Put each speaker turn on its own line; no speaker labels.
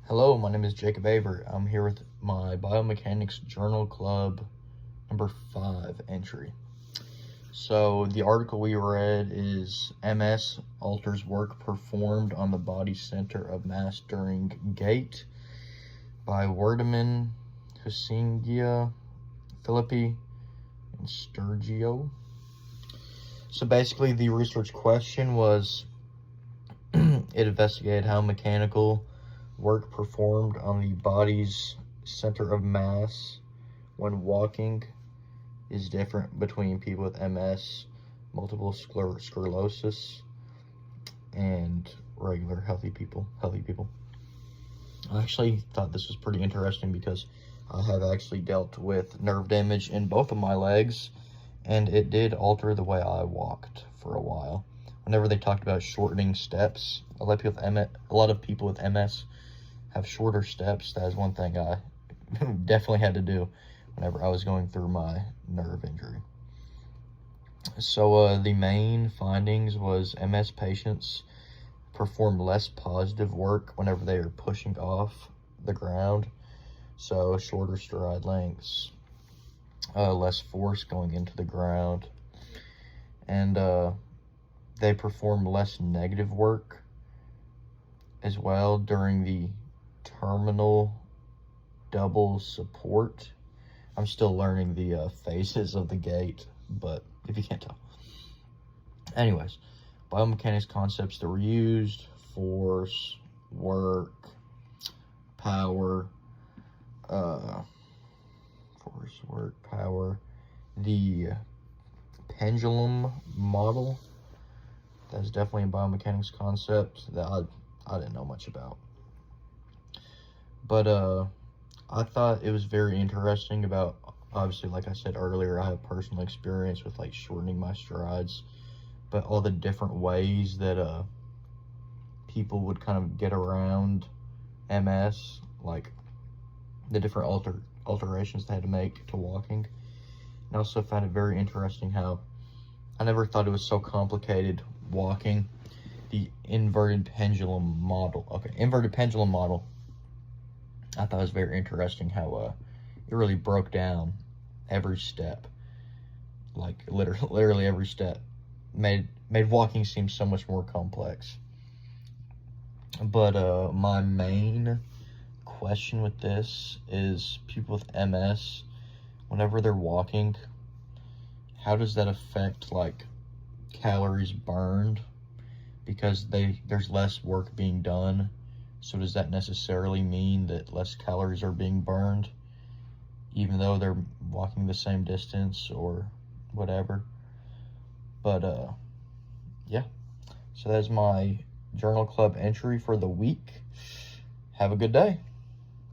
Hello, my name is Jacob Aver. I'm here with my Biomechanics Journal Club number 5 entry. So the article we read is MS alters work performed on the body center of mass during gait by Werdeman, Husingia, Filippi, and Sturgio. So basically the research question was it investigated how mechanical work performed on the body's center of mass when walking is different between people with MS, multiple sclerosis, and regular healthy people. I actually thought this was pretty interesting because I have actually dealt with nerve damage in both of my legs, and it did alter the way I walked for a while. Whenever they talked about shortening steps, a lot of people with MS have shorter steps. That is one thing I definitely had to do whenever I was going through my nerve injury. So the main findings was MS patients perform less positive work whenever they are pushing off the ground. So shorter stride lengths, less force going into the ground, and they perform less negative work as well during the terminal double support. I'm still learning the phases of the gait, but if you can't tell. Anyways, biomechanics concepts that were used: force, work, power, the pendulum model. That's definitely a biomechanics concept that I didn't know much about. But I thought it was very interesting about, obviously, like I said earlier, I have personal experience with like shortening my strides, but all the different ways that people would kind of get around MS, like the different alterations they had to make to walking. And I also found it very interesting how I never thought it was so complicated walking. The inverted pendulum model. I thought it was very interesting how it really broke down every step, like literally every step, made walking seem so much more complex. But my main question with this is people with MS, whenever they're walking, how does that affect like calories burned? Because there's less work being done. So does that necessarily mean that less calories are being burned, even though they're walking the same distance or whatever? But yeah. So that's my journal club entry for the week. Have a good day.